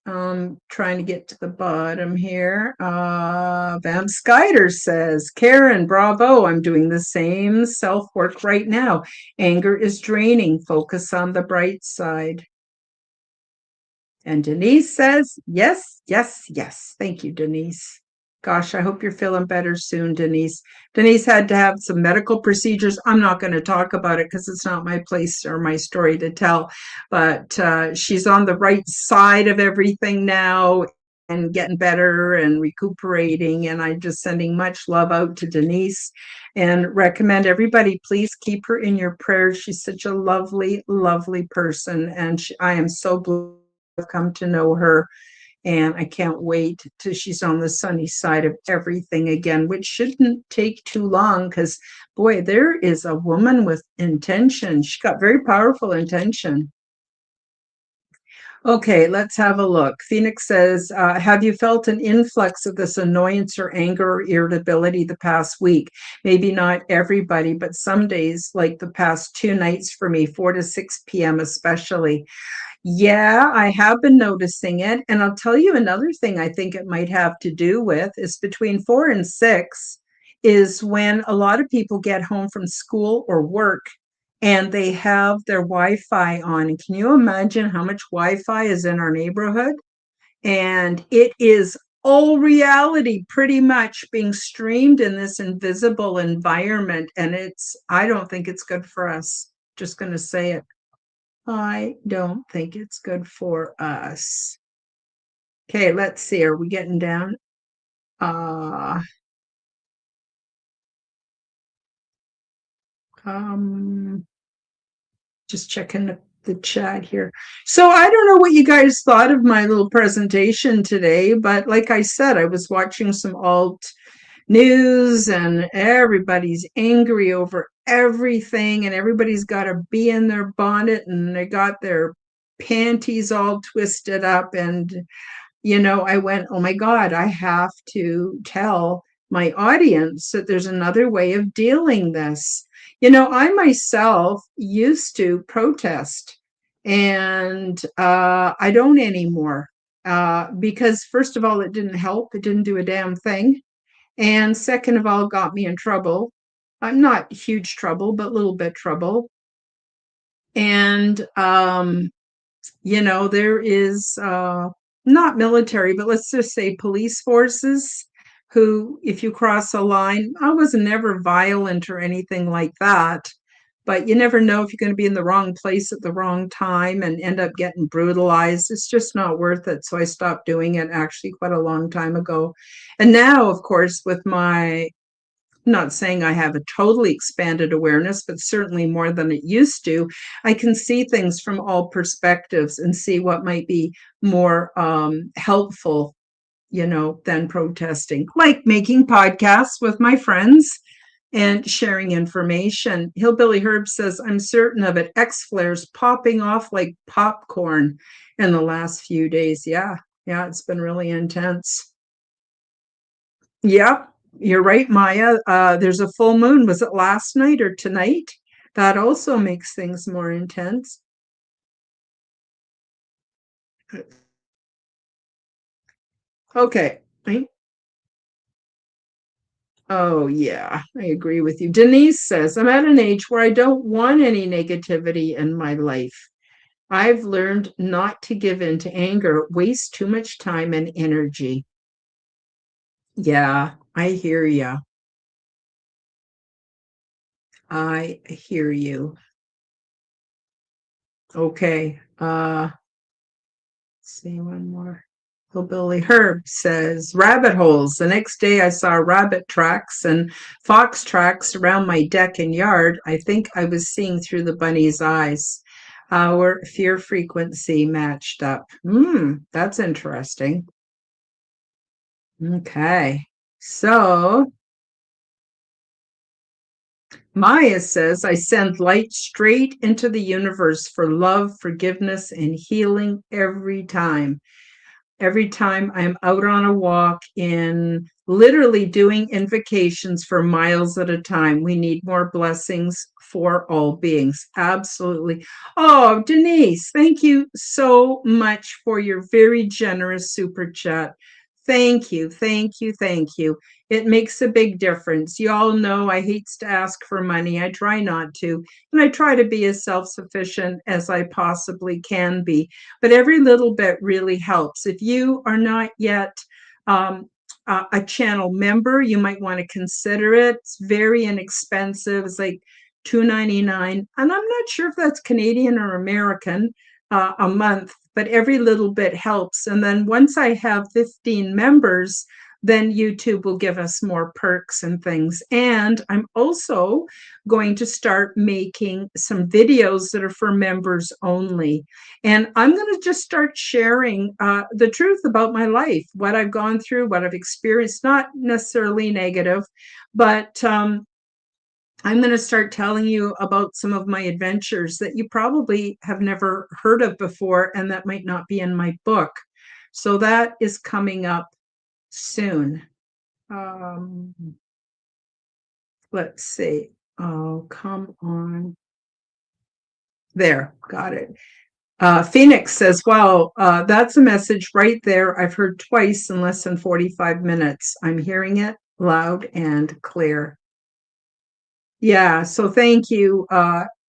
trying to get to the bottom here. Vam Skyder says, Karen, bravo. I'm doing the same self-work right now. Anger is draining. Focus on the bright side. And Denise says, yes, yes, yes. Thank you, Denise. Gosh, I hope you're feeling better soon, Denise. Denise had to have some medical procedures. I'm not going to talk about it because it's not my place or my story to tell, but she's on the right side of everything now and getting better and recuperating. And I'm just sending much love out to Denise and recommend everybody, please keep her in your prayers. She's such a lovely, lovely person. And I am so blessed to have come to know her. And I can't wait till she's on the sunny side of everything again, which shouldn't take too long because, boy, there is a woman with intention. She got very powerful intention. Okay, let's have a look. Phoenix says, have you felt an influx of this annoyance or anger or irritability the past week? Maybe not everybody, but some days, like the past 2 nights for me, 4 to 6 p.m. especially. Yeah, I have been noticing it. And I'll tell you another thing I think it might have to do with is between 4 and 6 is when a lot of people get home from school or work and they have their Wi-Fi on. And can you imagine how much Wi-Fi is in our neighborhood? And it is all reality pretty much being streamed in this invisible environment. And I don't think it's good for us. Just going to say it. I don't think it's good for us. Okay, let's see. Are we getting down? Just checking the chat here. So I don't know what you guys thought of my little presentation today, but like I said, I was watching some alt news and everybody's angry over everything and everybody's got a bee in their bonnet and they got their panties all twisted up. And I went, oh my God, I have to tell my audience that there's another way of dealing this. I myself used to protest and I don't anymore because first of all, it didn't help. It didn't do a damn thing. And second of all, got me in trouble. Not huge trouble, but a little bit trouble. And there is not military, but let's just say police forces who, if you cross a line, I was never violent or anything like that, but you never know if you're going to be in the wrong place at the wrong time and end up getting brutalized. It's just not worth it. So I stopped doing it actually quite a long time ago. And now, of course, with my not saying I have a totally expanded awareness, but certainly more than it used to, I can see things from all perspectives and see what might be more helpful, than protesting, like making podcasts with my friends and sharing information. Hillbilly Herb says, I'm certain of it. X flares popping off like popcorn in the last few days. Yeah, it's been really intense. Yep. You're right, Maya. There's a full moon. Was it last night or tonight? That also makes things more intense. Okay. Oh, yeah, I agree with you. Denise says, I'm at an age where I don't want any negativity in my life. I've learned not to give in to anger. It wastes too much time and energy. Yeah, I hear you. I hear you. Okay. See one more. Hillbilly Herb says rabbit holes. The next day I saw rabbit tracks and fox tracks around my deck and yard. I think I was seeing through the bunny's eyes. Our fear frequency matched up. That's interesting. Okay. So Maya says, I send light straight into the universe for love, forgiveness, and healing every time. Every time I'm out on a walk in literally doing invocations for miles at a time. We need more blessings for all beings. Absolutely. Oh, Denise, thank you so much for your very generous super chat. Thank you, thank you, thank you. It makes a big difference. You all know I hate to ask for money. I try not to, and I try to be as self sufficient as I possibly can be. But every little bit really helps. If you are not yet um, a channel member, you might want to consider it. It's very inexpensive. It's like $2.99, and I'm not sure if that's Canadian or American a month, but every little bit helps. And then once I have 15 members, then YouTube will give us more perks and things. And I'm also going to start making some videos that are for members only. And I'm going to just start sharing the truth about my life, what I've gone through, what I've experienced, not necessarily negative, but I'm going to start telling you about some of my adventures that you probably have never heard of before and that might not be in my book. So that is coming up soon. Um, let's see. Oh, come on. There, got it. Phoenix says, wow, that's a message right there. I've heard twice in less than 45 minutes. I'm hearing it loud and clear. Yeah, so thank you.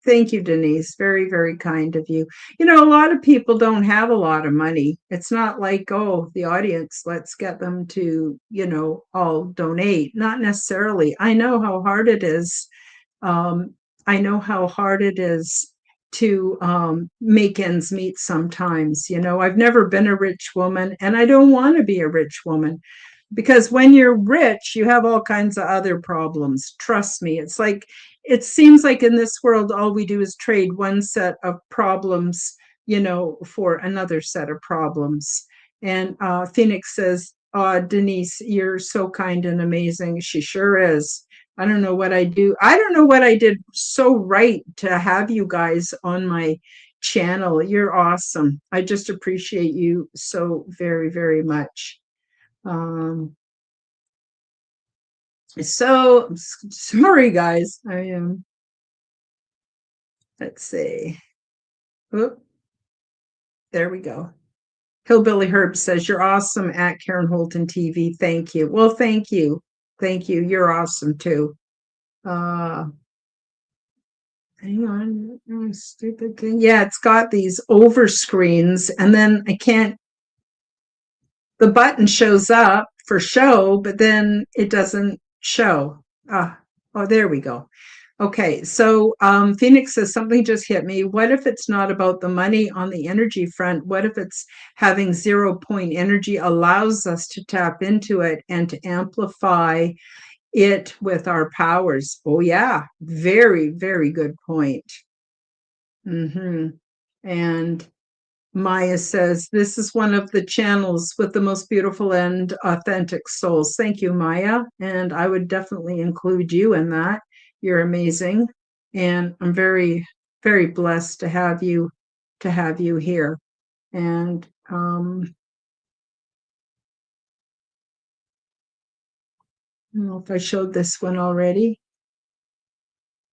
Thank you, Denise. Very, very kind of you. You know, a lot of people don't have a lot of money. It's not like, oh, the audience, let's get them to, all donate. Not necessarily. I know how hard it is. Um, I know how hard it is to make ends meet sometimes. I've never been a rich woman and I don't want to be a rich woman because when you're rich, you have all kinds of other problems. Trust me. It's like, it seems like in this world, all we do is trade one set of problems, for another set of problems. And Phoenix says, Denise, you're so kind and amazing. She sure is. I don't know what I do. I don't know what I did so right to have you guys on my channel. You're awesome. I just appreciate you so very, very much. Um, so sorry, guys. I am. Let's see. Oop, there we go. Hillbilly Herb says you're awesome at Karen Holton TV. Thank you. Well, thank you. Thank you. You're awesome too. Uh, hang on. Stupid thing. Yeah, it's got these over screens, and then I can't. The button shows up for show, but then it doesn't show. Oh, there we go. Okay, so Phoenix says something just hit me. What if it's not about the money on the energy front? What if it's having 0 point energy allows us to tap into it and to amplify it with our powers? Oh, yeah, very, very good point. Mm-hmm. And Maya says, this is one of the channels with the most beautiful and authentic souls. Thank you, Maya. And I would definitely include you in that. You're amazing. And I'm very, very blessed to have you here. And don't know if I showed this one already.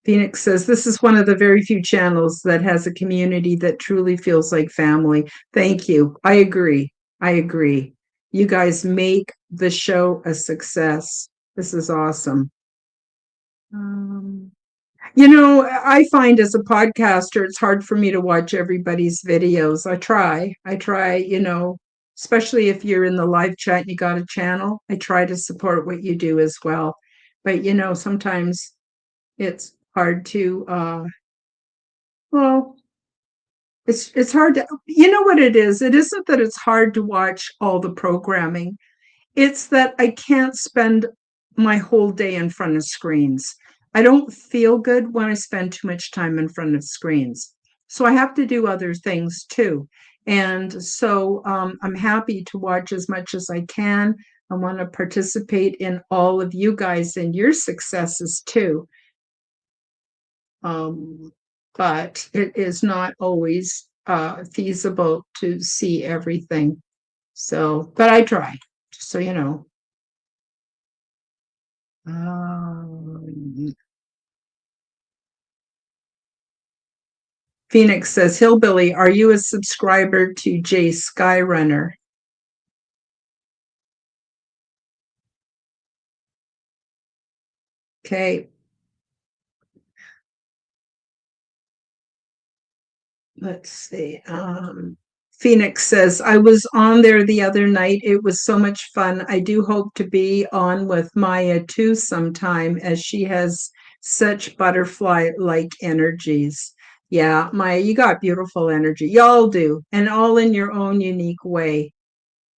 Phoenix says, this is one of the very few channels that has a community that truly feels like family. Thank you. I agree. I agree. You guys make the show a success. This is awesome. Um, I find as a podcaster, it's hard for me to watch everybody's videos. I try, especially if you're in the live chat and you got a channel, I try to support what you do as well. But, sometimes it's hard to, well, it's hard to, you know what it is? It isn't that it's hard to watch all the programming. It's that I can't spend my whole day in front of screens. I don't feel good when I spend too much time in front of screens. So I have to do other things too. And so I'm happy to watch as much as I can. I want to participate in all of you guys and your successes too. Um, but it is not always feasible to see everything. So, but I try, just so you know. Phoenix says, Hillbilly, are you a subscriber to Jay Skyrunner? Okay, let's see. Phoenix says, I was on there the other night. It was so much fun. I do hope to be on with Maya too sometime, as she has such butterfly like energies. Yeah, Maya, you got beautiful energy. Y'all do, and all in your own unique way.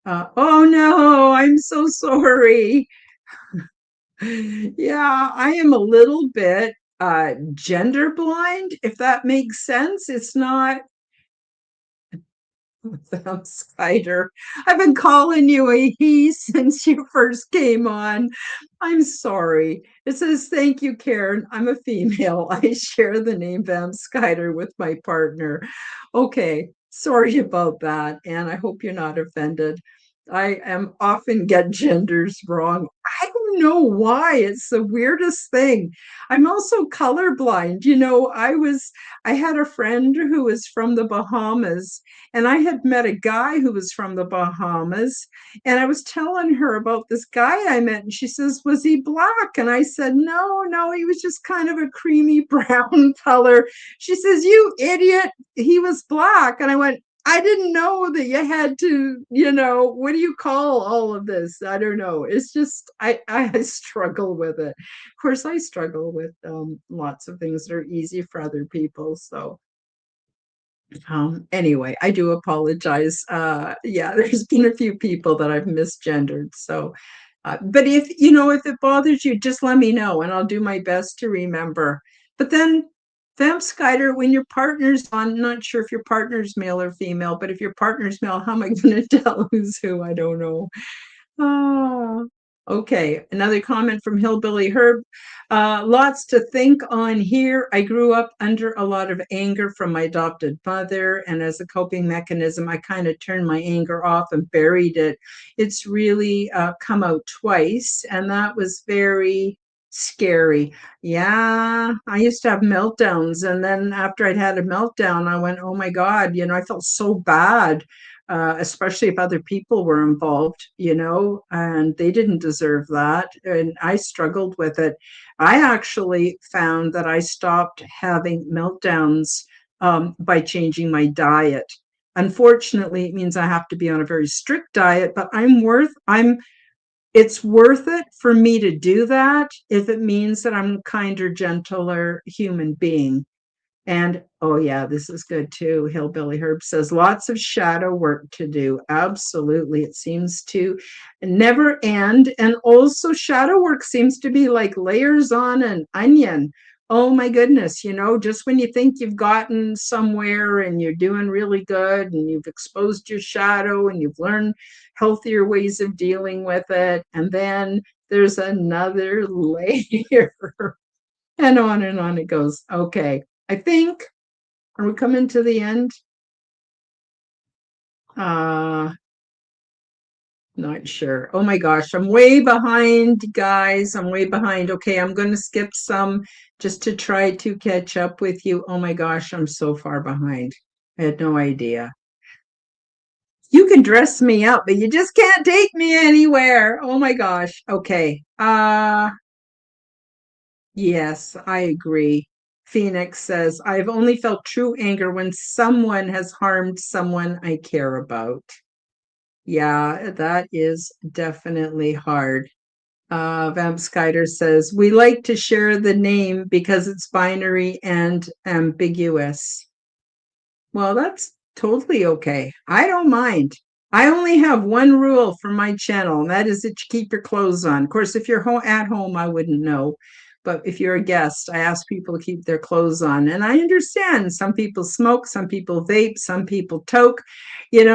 Oh no, I'm so sorry. Yeah, I am a little bit gender blind, if that makes sense. It's not Spider. I've been calling you a he since you first came on. I'm sorry. It says, thank you, Karen. I'm a female. I share the name Vam Skyder with my partner. Okay, sorry about that. And I hope you're not offended. I am often get genders wrong. I don't know why. It's the weirdest thing. I'm also colorblind. I had a friend who was from the Bahamas, and I had met a guy who was from the Bahamas. And I was telling her about this guy I met, and she says, was he black? And I said, no, no, he was just kind of a creamy brown color. She says, you idiot, he was black. And I went, I didn't know that you had to, what do you call all of this? I don't know. It's just, I struggle with it. Of course, I struggle with lots of things that are easy for other people. So, anyway, I do apologize. Yeah, there's been a few people that I've misgendered. So, but if it bothers you, just let me know and I'll do my best to remember. But then, Vamp Skyder, when your partner's on, I'm not sure if your partner's male or female, but if your partner's male, how am I going to tell who's who? I don't know. Oh, okay. Another comment from Hillbilly Herb. Lots to think on here. I grew up under a lot of anger from my adopted mother, and as a coping mechanism, I kind of turned my anger off and buried it. It's really come out twice, and that was very scary. Yeah, I used to have meltdowns, and then after I'd had a meltdown, I went, oh my God, I felt so bad, especially if other people were involved, and they didn't deserve that. And I struggled with it. I actually found that I stopped having meltdowns by changing my diet. Unfortunately, it means I have to be on a very strict diet, but it's worth it for me to do that if it means that I'm a kinder, gentler human being. And oh, yeah, this is good too. Hillbilly Herb says lots of shadow work to do. Absolutely. It seems to never end. And also, shadow work seems to be like layers on an onion. Oh, my goodness. Just when you think you've gotten somewhere and you're doing really good and you've exposed your shadow and you've learned healthier ways of dealing with it. And then there's another layer. And on it goes. Okay. I think, are we coming to the end? Uh, Not sure. Oh my gosh, I'm way behind, guys. I'm way behind. Okay, I'm going to skip some just to try to catch up with you. Oh my gosh, I'm so far behind. I had no idea. You can dress me up, but you just can't take me anywhere. Oh my gosh. Okay. Yes, I agree. Phoenix says, I've only felt true anger when someone has harmed someone I care about. Yeah, that is definitely hard. Vamp Skyder says, we like to share the name because it's binary and ambiguous. Well, that's totally okay. I don't mind. I only have one rule for my channel, and that is that you keep your clothes on. Of course, if you're at home, I wouldn't know. But if you're a guest, I ask people to keep their clothes on. And I understand some people smoke, some people vape, some people toke,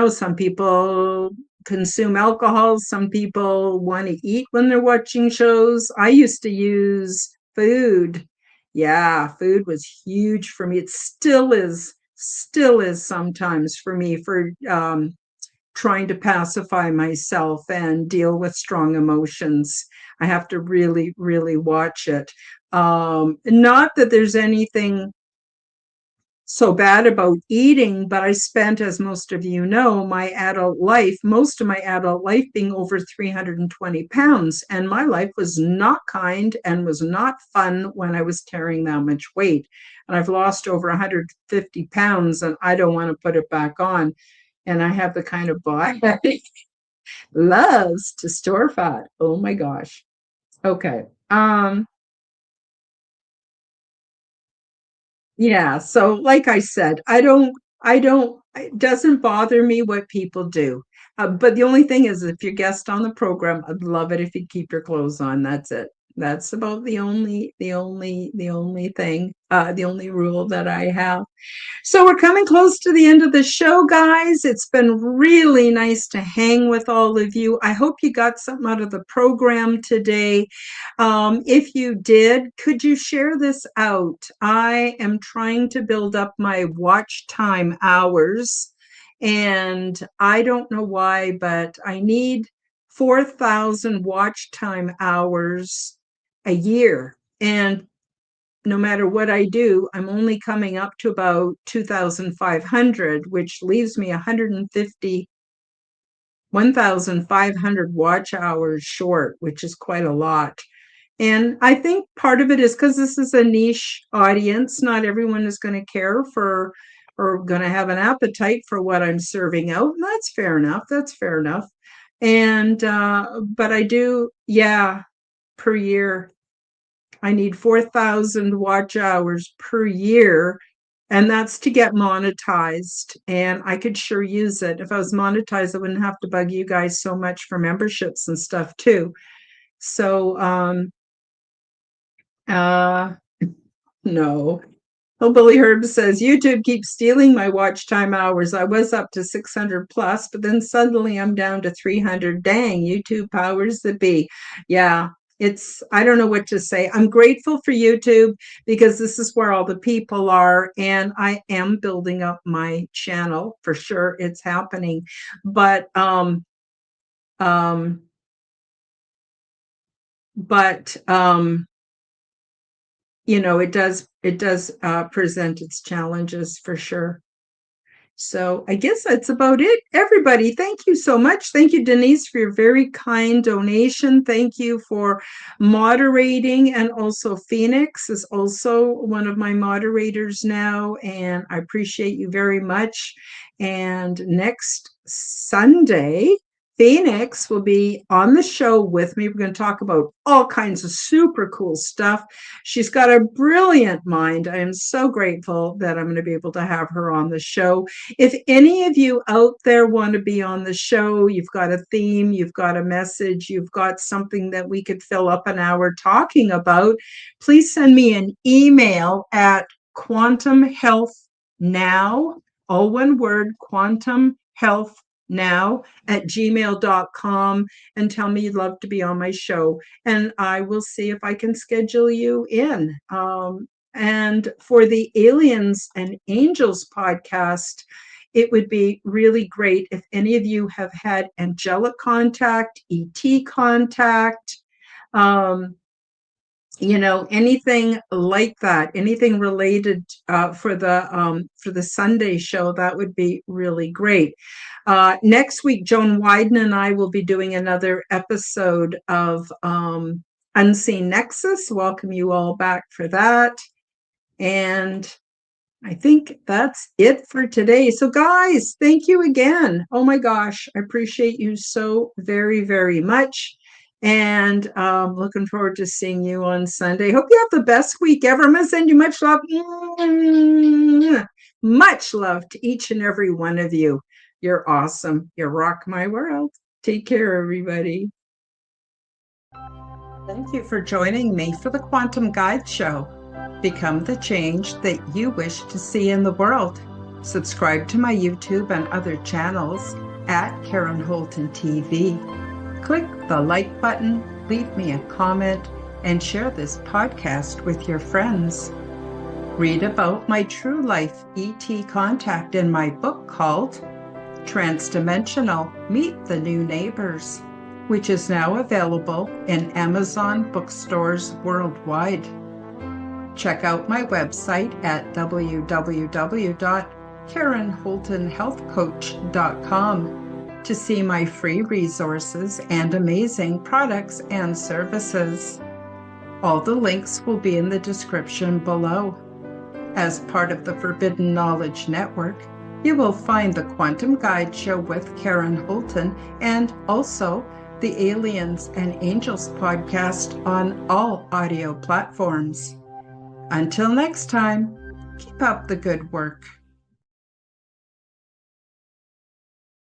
some people consume alcohol, some people want to eat when they're watching shows. I used to use food. Yeah, food was huge for me. It still is sometimes for me for trying to pacify myself and deal with strong emotions. I have to really, really watch it. Not that there's anything so bad about eating, but I spent, as most of you know, most of my adult life being over 320 pounds. And my life was not kind and was not fun when I was carrying that much weight. And I've lost over 150 pounds and I don't want to put it back on. And I have the kind of body that loves to store fat. Oh my gosh. Okay. Yeah, so like I said, it doesn't bother me what people do. But the only thing is, if you're guest on the program, I'd love it if you keep your clothes on. That's it. That's about the only thing, the only rule that I have. So we're coming close to the end of the show, guys. It's been really nice to hang with all of you. I hope you got something out of the program today. If you did, could you share this out? I am trying to build up my watch time hours, and I don't know why, but I need 4,000 watch time hours a year. And no matter what I do, I'm only coming up to about 2,500, which leaves me 1,500 watch hours short, which is quite a lot. And I think part of it is because this is a niche audience. Not everyone is going to care for or going to have an appetite for what I'm serving out. And that's fair enough. That's fair enough. And, but I do, yeah, per year. I need 4,000 watch hours per year, and that's to get monetized. And I could sure use it. If I was monetized, I wouldn't have to bug you guys so much for memberships and stuff too. So, uh, no. Hillbilly Herb says, YouTube keeps stealing my watch time hours. I was up to 600 plus, but then suddenly I'm down to 300. Dang, YouTube powers that be. Yeah, I don't know what to say. I'm grateful for YouTube because this is where all the people are, and I am building up my channel for sure. It's happening. But, um, but, it does present its challenges for sure. So I guess that's about it. Everybody, thank you so much. Thank you, Denise, for your very kind donation. Thank you for moderating. And also Phoenix is also one of my moderators now. And I appreciate you very much. And next Sunday, Phoenix will be on the show with me. We're going to talk about all kinds of super cool stuff. She's got a brilliant mind. I am so grateful that I'm going to be able to have her on the show. If any of you out there want to be on the show, you've got a theme, you've got a message, you've got something that we could fill up an hour talking about, please send me an email at quantumhealthnow, all one word, quantumhealthnow at gmail.com, and tell me you'd love to be on my show. And I will see if I can schedule you in. And for the Aliens and Angels podcast, it would be really great if any of you have had angelic contact, ET contact, anything like that, anything related for the Sunday show, that would be really great. Next week, Joan Wyden and I will be doing another episode of Unseen Nexus. Welcome you all back for that. And I think that's it for today. So guys, thank you again. Oh my gosh, I appreciate you so very, very much. And looking forward to seeing you on Sunday. Hope you have the best week ever. I'm going to send you much love. Much love to each and every one of you. You're awesome. You rock my world. Take care, everybody. Thank you for joining me for the Quantum Guide Show. Become the change that you wish to see in the world. Subscribe to my YouTube and other channels at Karen Holton TV. Click the like button, leave me a comment, and share this podcast with your friends. Read about my true life ET contact in my book called Transdimensional: Meet the New Neighbors, which is now available in Amazon bookstores worldwide. Check out my website at www.KarenHoltonHealthCoach.com to see my free resources and amazing products and services. All the links will be in the description below. As part of the Forbidden Knowledge Network, you will find the Quantum Guide Show with Karen Holton and also the Aliens and Angels podcast on all audio platforms. Until next time, keep up the good work.